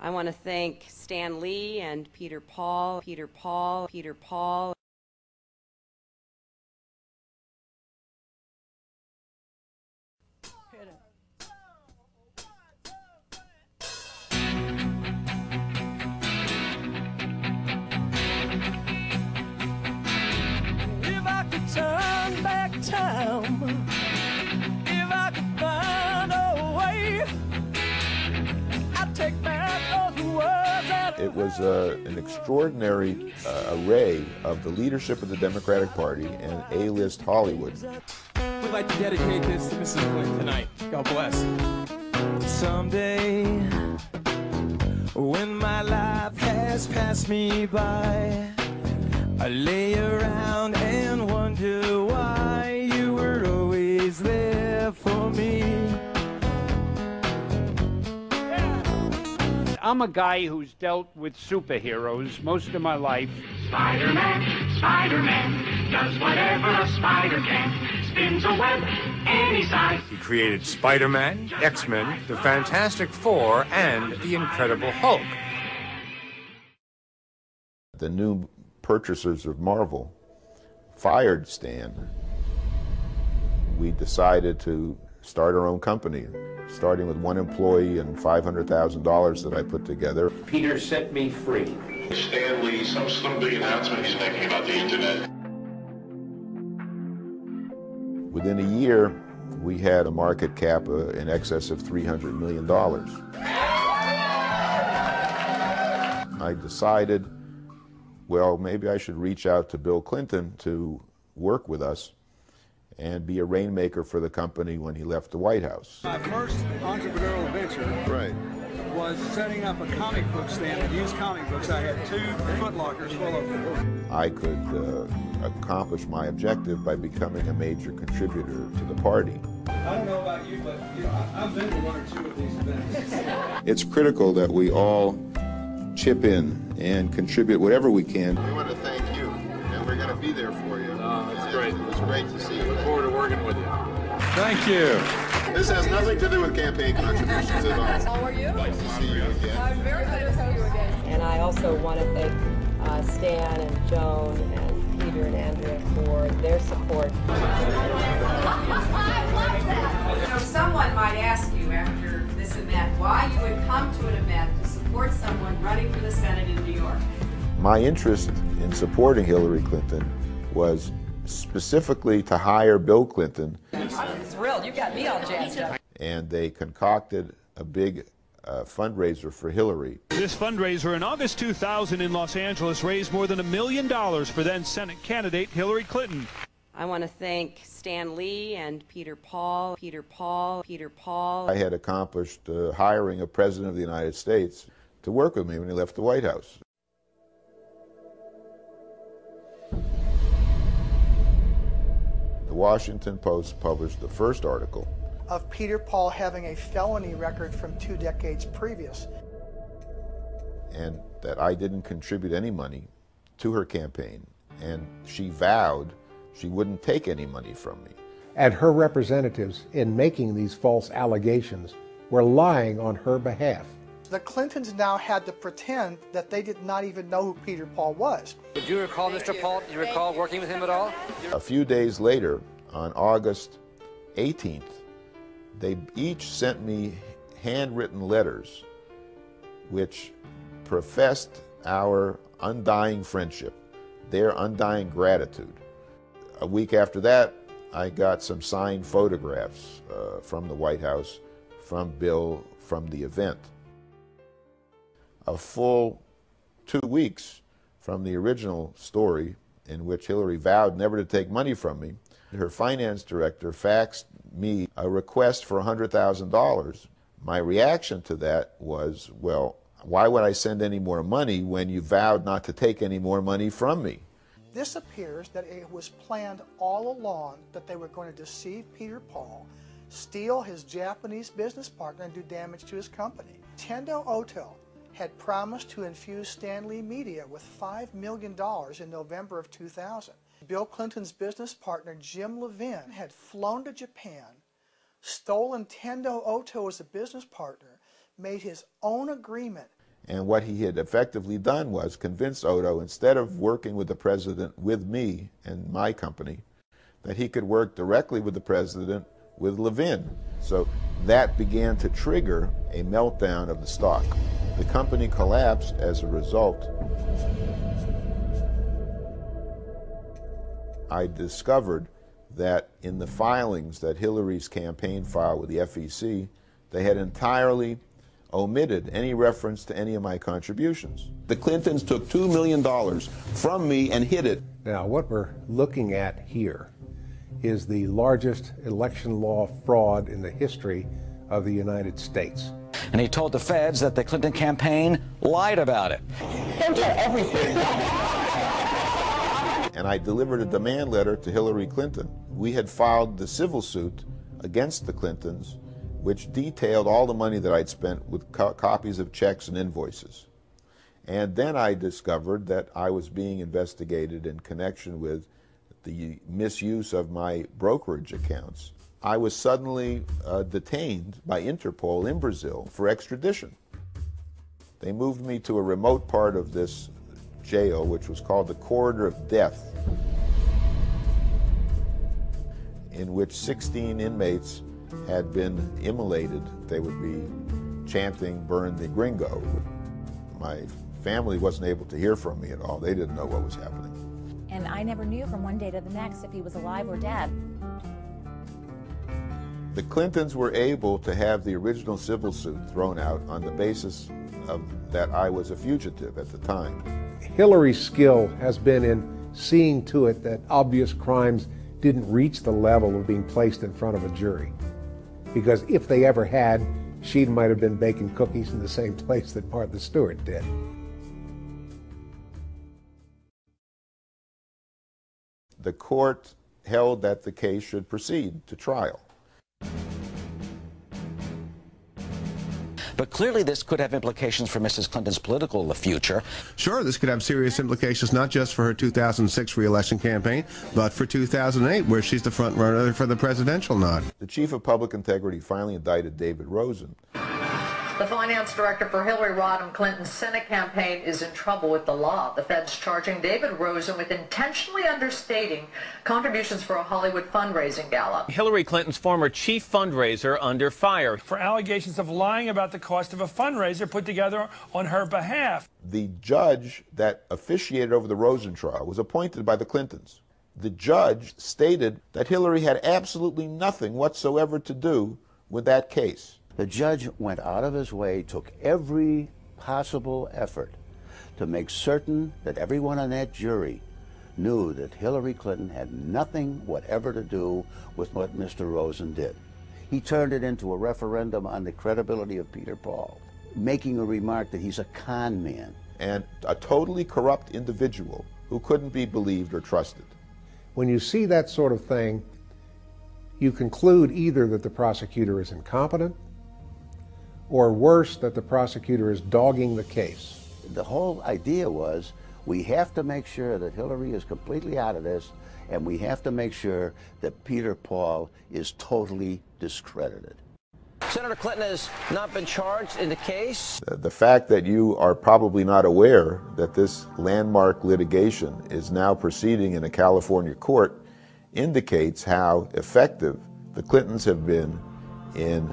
I want to thank Stan Lee and Peter Paul. If I could turn back time, if I could find a way, I'd take back those words that It was an extraordinary array of the leadership of the Democratic Party and A-list Hollywood. We'd like to dedicate this to Mrs. Clinton tonight. God bless. someday, when my life has passed me by, I lay around and wonder why you were always there for me. I'm a guy who's dealt with superheroes most of my life. Spider-Man, Spider-Man, does whatever a spider can, spins a web any size. He created Spider-Man, X-Men, the Fantastic Four, and the Incredible Hulk. The new purchasers of Marvel fired Stan. We decided to start our own company, starting with one employee and $500,000 that I put together. Peter set me free. Stan Lee, some big announcement he's making about the internet. Within a year, we had a market cap in excess of $300 million. I decided, well, maybe I should reach out to Bill Clinton to work with us and be a rainmaker for the company when he left the White House. My first entrepreneurial venture was setting up a comic book stand and used comic books. I had 2 Foot Lockers full of them. I could accomplish my objective by becoming a major contributor to the party. I don't know about you, but I've been to 1 or 2 of these events. It's critical that we all chip in and contribute whatever we can. We want to thank you, and we're going to be there for you. That's great. It was great to see you. Look forward to working with you. Thank you. This has nothing to do with campaign contributions at all. How are you? Nice to see you again. I'm very glad to see you again. And I also want to thank Stan and Joan and Peter and Andrea for their support. You know, someone might ask you after this event why you would come to an event to support someone running for the Senate in New York. My interest in supporting Hillary Clinton was specifically to hire Bill Clinton. I'm thrilled. You got me all jazzed up. And they concocted a big fundraiser for Hillary. This fundraiser in August 2000 in Los Angeles raised more than $1 million for then Senate candidate Hillary Clinton. I want to thank Stan Lee and Peter Paul. I had accomplished hiring a president of the United States to work with me when he left the White House. The Washington Post published the first article of Peter Paul having a felony record from 2 decades previous. And that I didn't contribute any money to her campaign, and she vowed she wouldn't take any money from me. And her representatives, in making these false allegations, were lying on her behalf. The Clintons now had to pretend that they did not even know who Peter Paul was. Do you recall Mr. Paul? Do you recall working with him at all? A few days later, on August 18th, they each sent me handwritten letters which professed our undying friendship, their undying gratitude. A week after that, I got some signed photographs from the White House, from Bill, from the event. A full 2 weeks from the original story in which Hillary vowed never to take money from me, her finance director faxed me a request for $100,000. My reaction to that was, well, why would I send any more money when you vowed not to take any more money from me? This appears that it was planned all along that they were going to deceive Peter Paul, steal his Japanese business partner, and do damage to his company. Tendo Oto had promised to infuse Stan Lee Media with $5 million in November of 2000. Bill Clinton's business partner, Jim Levin, had flown to Japan, stolen Tendo Oto as a business partner, made his own agreement. And what he had effectively done was convince Otto, instead of working with the president with me and my company, that he could work directly with the president with Levin. So that began to trigger a meltdown of the stock. The company collapsed as a result. I discovered that in the filings that Hillary's campaign filed with the FEC, they had entirely omitted any reference to any of my contributions. The Clintons took $2 million from me and hid it. Now, what we're looking at here is the largest election law fraud in the history of the United States. And he told the feds that the Clinton campaign lied about it. Don't tell everything. And I delivered a demand letter to Hillary Clinton. We had filed the civil suit against the Clintons, which detailed all the money that I'd spent with copies of checks and invoices. And then I discovered that I was being investigated in connection with the misuse of my brokerage accounts. I was suddenly detained by Interpol in Brazil for extradition. They moved me to a remote part of this jail, which was called the Corridor of Death, in which 16 inmates had been immolated. They would be chanting, "Burn the gringo." My family wasn't able to hear from me at all. They didn't know what was happening. And I never knew from one day to the next if he was alive or dead. The Clintons were able to have the original civil suit thrown out on the basis of that I was a fugitive at the time. Hillary's skill has been in seeing to it that obvious crimes didn't reach the level of being placed in front of a jury. Because if they ever had, she might have been baking cookies in the same place that Martha Stewart did. The court held that the case should proceed to trial. But clearly this could have implications for Mrs. Clinton's political future. Sure, this could have serious implications not just for her 2006 re-election campaign, but for 2008, where she's the front runner for the presidential nod. The chief of public integrity finally indicted David Rosen. The finance director for Hillary Rodham Clinton's Senate campaign is in trouble with the law. The feds charging David Rosen with intentionally understating contributions for a Hollywood fundraising gala. Hillary Clinton's former chief fundraiser under fire for allegations of lying about the cost of a fundraiser put together on her behalf. The judge that officiated over the Rosen trial was appointed by the Clintons. The judge stated that Hillary had absolutely nothing whatsoever to do with that case. The judge went out of his way, took every possible effort to make certain that everyone on that jury knew that Hillary Clinton had nothing whatever to do with what Mr. Rosen did. He turned it into a referendum on the credibility of Peter Paul, making a remark that he's a con man. And a totally corrupt individual who couldn't be believed or trusted. When you see that sort of thing, you conclude either that the prosecutor is incompetent, or worse, that the prosecutor is dogging the case. The whole idea was we have to make sure that Hillary is completely out of this, and we have to make sure that Peter Paul is totally discredited. Senator Clinton has not been charged in the case. The fact that you are probably not aware that this landmark litigation is now proceeding in a California court indicates how effective the Clintons have been in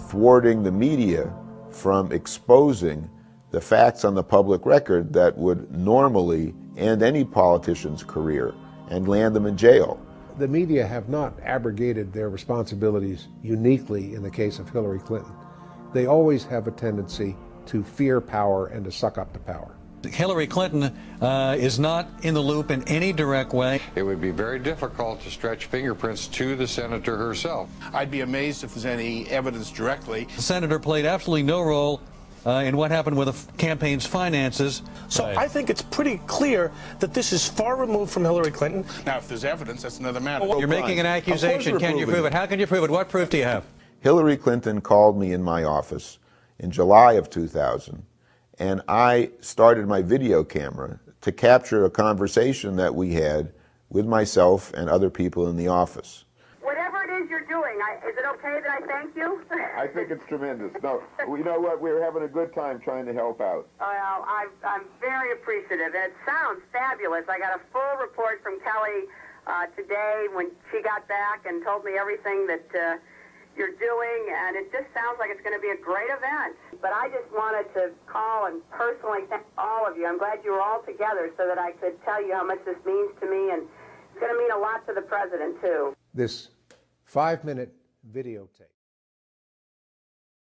thwarting the media from exposing the facts on the public record that would normally end any politician's career and land them in jail. The media have not abrogated their responsibilities uniquely in the case of Hillary Clinton. They always have a tendency to fear power and to suck up the power. Hillary Clinton is not in the loop in any direct way. It would be very difficult to stretch fingerprints to the senator herself. I'd be amazed if there's any evidence directly. The senator played absolutely no role in what happened with the campaign's finances. So I think it's pretty clear that this is far removed from Hillary Clinton. Now, if there's evidence, that's another matter. You're making an accusation. Can you prove it? How can you prove it? What proof do you have? Hillary Clinton called me in my office in July of 2000, and I started my video camera to capture a conversation that we had with myself and other people in the office. Whatever it is you're doing? Is it okay that I thank you? I think it's tremendous. No, you know what? We're having a good time trying to help out. Well, I'm very appreciative. And it sounds fabulous. I got a full report from Kelly today when she got back and told me everything that you're doing, and it just sounds like it's going to be a great event. But I just wanted to call and personally thank all of you. I'm glad you were all together so that I could tell you how much this means to me, and it's going to mean a lot to the president, too. This 5-minute videotape